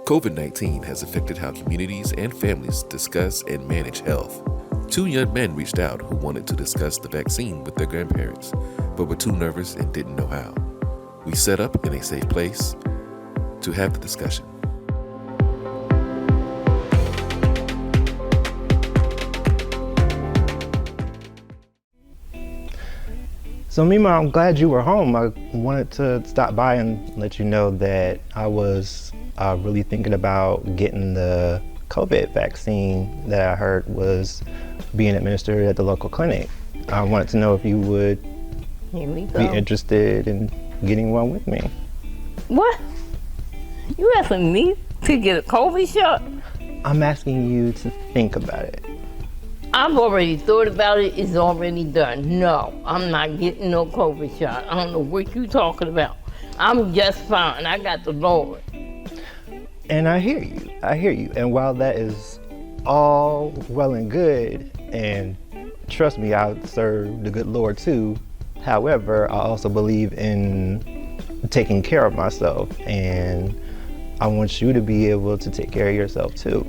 COVID-19 has affected how communities and families discuss and manage health. Two young men reached out who wanted to discuss the vaccine with their grandparents, but were too nervous and didn't know how. We set up in a safe place to have the discussion. So Mima, I'm glad you were home. I wanted to stop by and let you know that I was really thinking about getting the COVID vaccine that I heard was being administered at the local clinic. I wanted to know if you would be interested in getting one with me. What? You asking me to get a COVID shot? I'm asking you to think about it. I've already thought about it. It's already done. No, I'm not getting no COVID shot. I don't know what you talking about. I'm just fine. I got the Lord. And I hear you. And while that is all well and good, and trust me, I serve the good Lord too. However, I also believe in taking care of myself, and I want you to be able to take care of yourself too.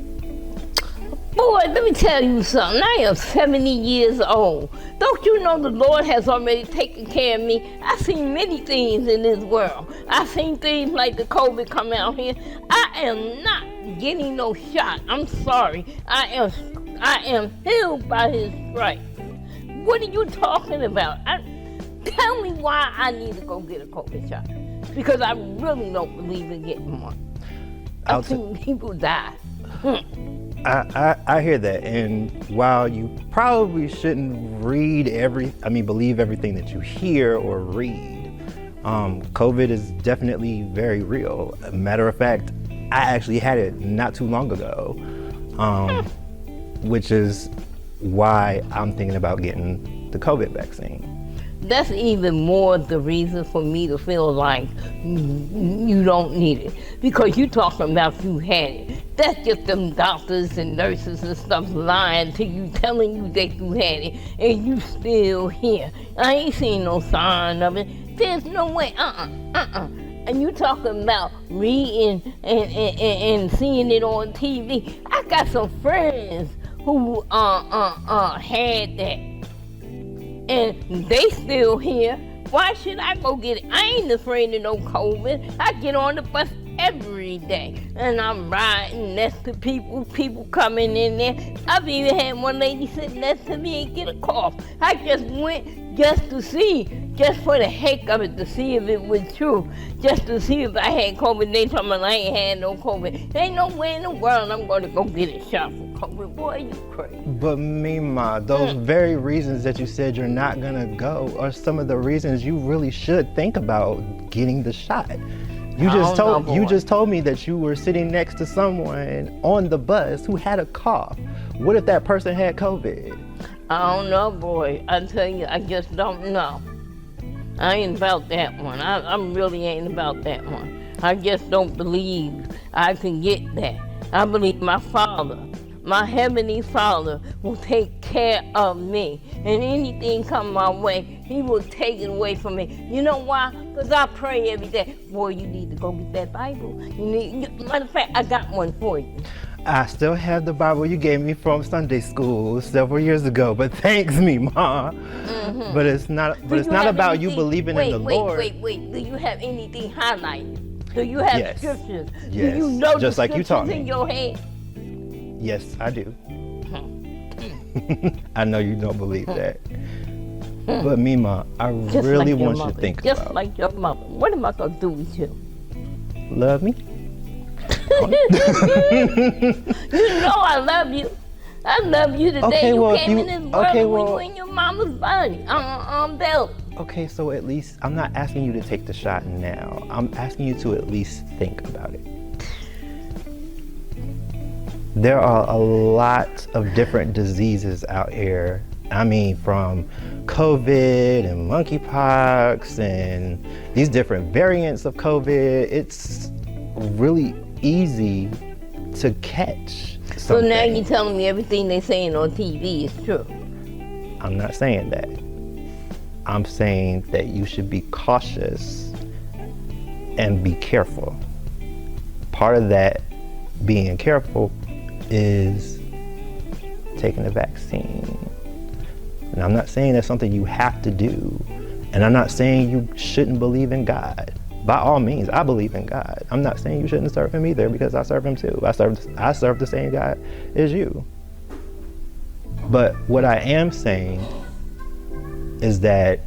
Boy, let me tell you something. I am 70 years old. Don't you know the Lord has already taken care of me? I've seen many things in this world. I've seen things like the COVID come out here. I am not getting no shot. I'm sorry. I am healed by His stripes. What are you talking about? Tell me why I need to go get a COVID shot. Because I really don't believe in getting one. I've seen people die. I hear that, and while you probably shouldn't believe everything that you hear or read, COVID is definitely very real. Matter of fact, I actually had it not too long ago, which is why I'm thinking about getting the COVID vaccine. That's even more the reason for me to feel like you don't need it. Because you talking about you had it. That's just them doctors and nurses and stuff lying to you, telling you that you had it, and you still here. I ain't seen no sign of it. There's no way, And you talking about reading and seeing it on TV. I got some friends who had that. And they still here. Why should I go get it? I ain't afraid of no COVID. I get on the bus every day. And I'm riding next to people coming in there. I've even had one lady sit next to me and get a cough. I just went just to see, just for the heck of it, to see if it was true. Just to see if I had COVID. They told me I ain't had no COVID. There ain't no way in the world I'm going to go get a shot for COVID. Boy, you crazy. But Mima, those very reasons that you said you're not gonna go are some of the reasons you really should think about getting the shot. You just told me that you were sitting next to someone on the bus who had a cough. What if that person had COVID? I don't know, boy. I tell you, I just don't know. I ain't about that one. I really ain't about that one. I just don't believe I can get that. I believe my Father, my Heavenly Father, will take care of me. And anything come my way, He will take it away from me. You know why? Because I pray every day. Boy, you need to go get that Bible. Matter of fact, I got one for you. I still have the Bible you gave me from Sunday school several years ago, but thanks, Mima. Mm-hmm. But it's not about you believing in the Lord. Wait. Do you have anything highlighted? Do you have scriptures? Yes. Do you know just the like you scriptures taught me in your head? Yes, I do. I know you don't believe that. But Mima, I really want you to think about it. Just like your mother. What am I going to do with you? Love me? You know I love you. I love you the day you came in this world when you were in your mama's body. Belly. Okay, so at least I'm not asking you to take the shot now. I'm asking you to at least think about it. There are a lot of different diseases out here. I mean, from COVID and monkeypox and these different variants of COVID. It's really easy to catch something. So now you're telling me everything they're saying on TV is true? I'm not saying that. I'm saying that you should be cautious and be careful. Part of that being careful is taking the vaccine. And I'm not saying that's something you have to do. And I'm not saying you shouldn't believe in God. By all means, I believe in God. I'm not saying you shouldn't serve him either, because I serve him too. I serve the same God as you. But what I am saying is that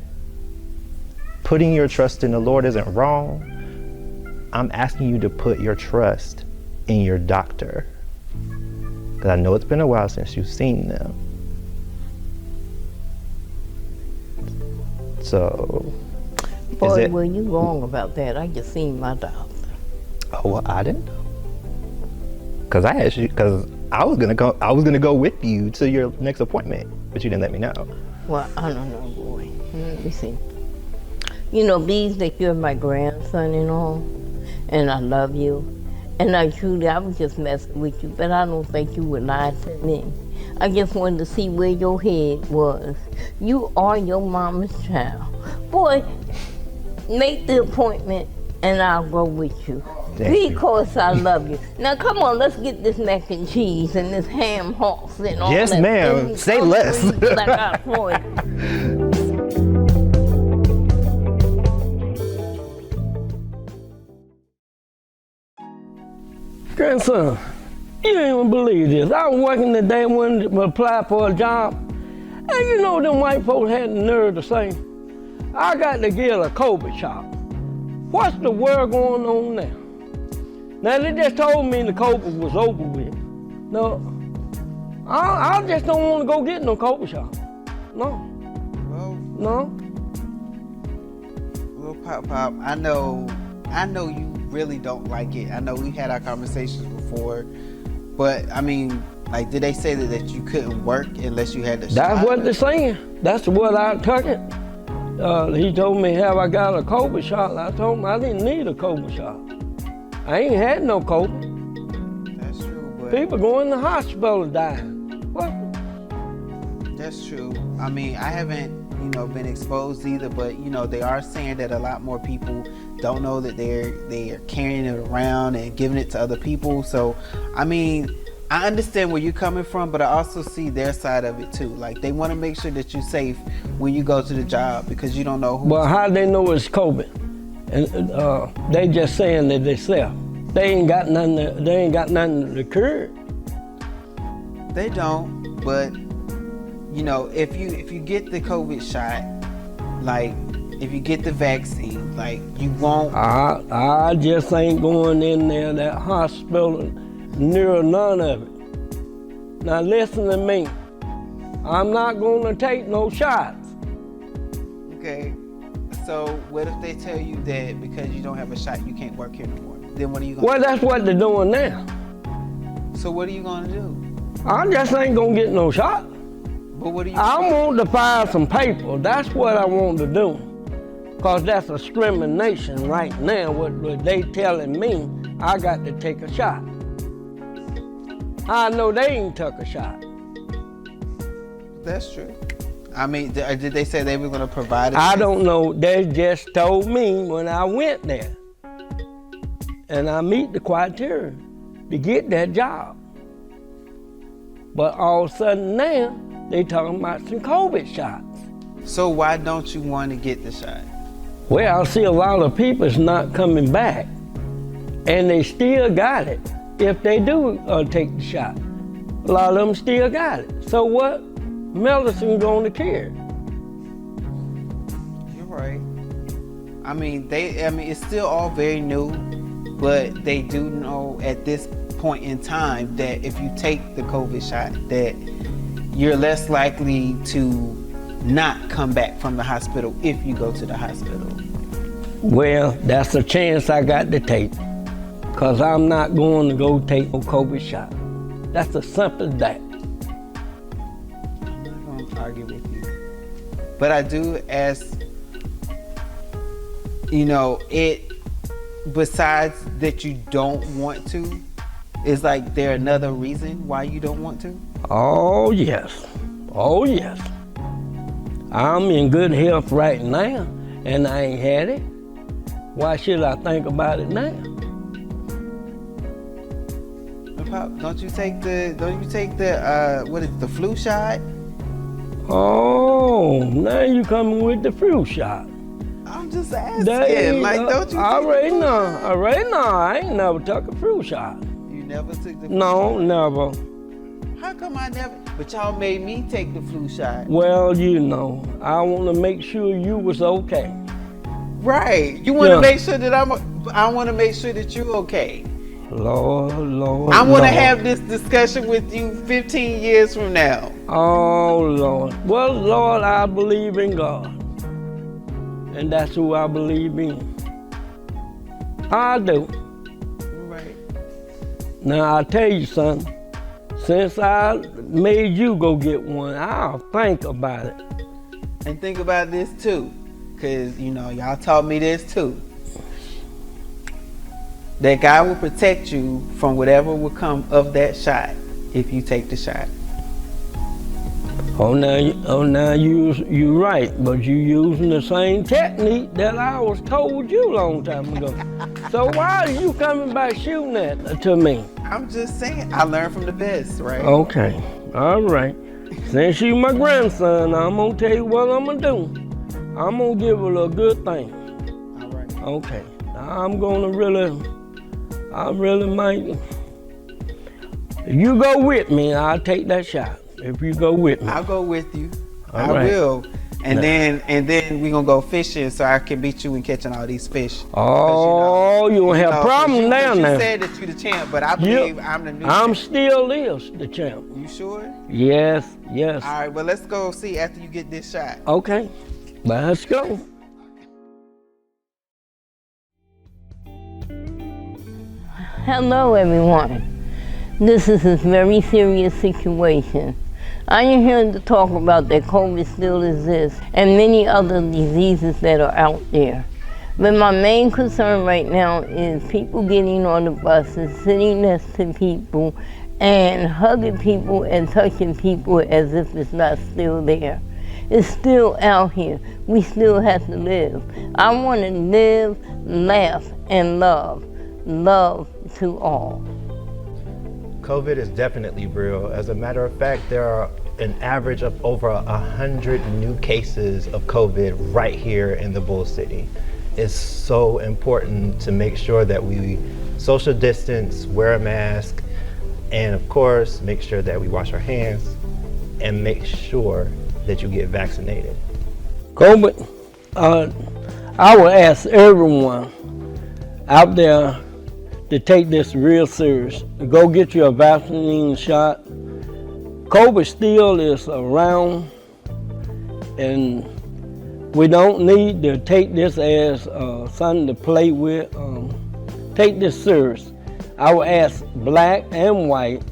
putting your trust in the Lord isn't wrong. I'm asking you to put your trust in your doctor. Because I know it's been a while since you've seen them. So, Boy, well, you wrong about that. I just seen my doctor. Oh, well, I didn't know. Because I asked you, because I was gonna go with you to your next appointment, but you didn't let me know. Well, I don't know, boy. Let me see. You know, bees, that you're my grandson and all, and I love you. And I was just messing with you, but I don't think you would lie to me. I just wanted to see where your head was. You are your mama's child. Boy, make the appointment and I'll go with you. Because I love you. Now come on, let's get this mac and cheese and this ham hocks and all that. Yes, ma'am. Say less. Like I for you. Grandson, you ain't even believe this. I was working today, wanted to apply for a job, and you know them white folks had the nerve to say, I got to get a COVID shot. What's the world going on now? Now they just told me the COVID was over with. No, I just don't want to go get no COVID shot. No. No. Well, Pop, I know you really don't like it. I know we had our conversations before, but I mean, like, did they say that you couldn't work unless you had the shot? That's what they're saying. That's what I took it. He told me, have I got a COVID shot? I told him I didn't need a COVID shot. I ain't had no COVID. That's true, but people going to the hospital dying. What? That's true. I mean, I haven't, been exposed either, but they are saying that a lot more people don't know that they're carrying it around and giving it to other people. So, I mean, I understand where you're coming from, but I also see their side of it too. Like, they want to make sure that you're safe when you go to the job, because you don't know who. Well, how they know it's COVID? And they just saying that they self. They ain't got nothing. They ain't got nothing to cure. They don't, but if you get the COVID shot, like if you get the vaccine, like you won't. I just ain't going in there, that hospital, near none of it. Now listen to me. I'm not going to take no shots. Okay. So what if they tell you that because you don't have a shot, you can't work here no more? Then what are you going to do? Well, that's what they're doing now. So what are you going to do? I just ain't going to get no shot. But what are you I want to file some paper. That's what I want to do. Because that's discrimination right now. What they telling me, I got to take a shot. I know they ain't took a shot. That's true. I mean, did they say they were going to provide it? I don't know. They just told me when I went there. And I meet the criteria to get that job. But all of a sudden now, they talking about some COVID shots. So why don't you want to get the shot? Well, I see a lot of people's not coming back. And they still got it if they do take the shot. A lot of them still got it. So what? Medicine going to cure. You're right. I mean, it's still all very new, but they do know at this point in time that if you take the COVID shot, that you're less likely to not come back from the hospital if you go to the hospital. Well, that's a chance I got to take, because I'm not going to go take a COVID shot. That's as simple as that. I'm not going to argue with you. But I do ask, besides that you don't want to, is like there another reason why you don't want to? Oh, yes. Oh, yes. I'm in good health right now, and I ain't had it. Why should I think about it now? Don't you take the what is it, the flu shot? Oh, now you coming with the flu shot. I'm just asking. Don't you already know. I ain't never took a flu shot. You never took the flu No, shot? never. How come I never? But y'all made me take the flu shot. Well, you know, I want to make sure you was okay. Right. You want to make sure that I want to make sure that you're okay. Lord. I want to have this discussion with you 15 years from now. Oh, Lord. Well, Lord, I believe in God. And that's who I believe in. I do. Right. Now, I'll tell you something. Since I made you go get one, I'll think about it. And think about this too. Because, y'all taught me this too. That God will protect you from whatever will come of that shot if you take the shot. Oh, now you right, but you using the same technique that I was told you a long time ago. So why are you coming back shooting that to me? I'm just saying, I learned from the best, right? Okay, all right. Since you my grandson, I'm gonna tell you what I'm gonna do. I'm gonna give it a good thing. All right. Okay, I really might. If you go with me, I'll take that shot. If you go with me. I'll go with you. All I right. will. And then we're gonna go fishing so I can beat you in catching all these fish. Oh, you won't have a problem now. You said that you're the champ, but I believe I'm the new I'm champ. still is the champ. You sure? Yes. All right, well, let's go see after you get this shot. Okay, let's go. Hello, everyone. This is a very serious situation. I am here to talk about that COVID still exists and many other diseases that are out there. But my main concern right now is people getting on the buses, sitting next to people, and hugging people and touching people as if it's not still there. It's still out here. We still have to live. I want to live, laugh, and love. Love to all. COVID is definitely real. As a matter of fact, there are an average of over 100 new cases of COVID right here in the Bull City. It's so important to make sure that we social distance, wear a mask, and of course, make sure that we wash our hands and make sure that you get vaccinated. COVID, I would ask everyone out there to take this real serious. Go get your vaccine shot. COVID still is around, and we don't need to take this as something to play with. Take this serious. I would ask black and white,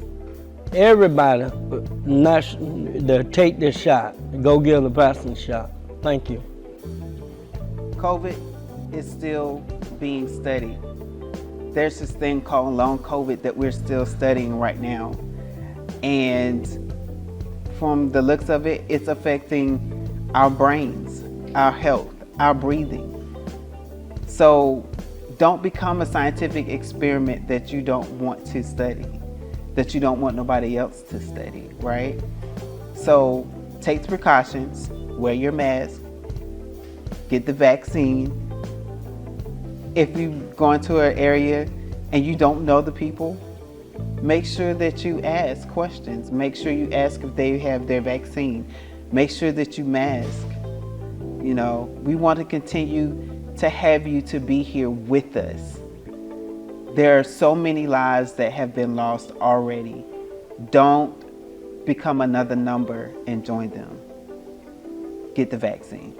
everybody, to take this shot. Go get a vaccine shot. Thank you. COVID is still being studied. There's this thing called long COVID that we're still studying right now. And from the looks of it, it's affecting our brains, our health, our breathing. So don't become a scientific experiment that you don't want to study, that you don't want nobody else to study, right? So take the precautions, wear your mask, get the vaccine. If you go into an area and you don't know the people, make sure that you ask questions. Make sure you ask if they have their vaccine. Make sure that you mask. We want to continue to have you to be here with us. There are so many lives that have been lost already. Don't become another number and join them. Get the vaccine.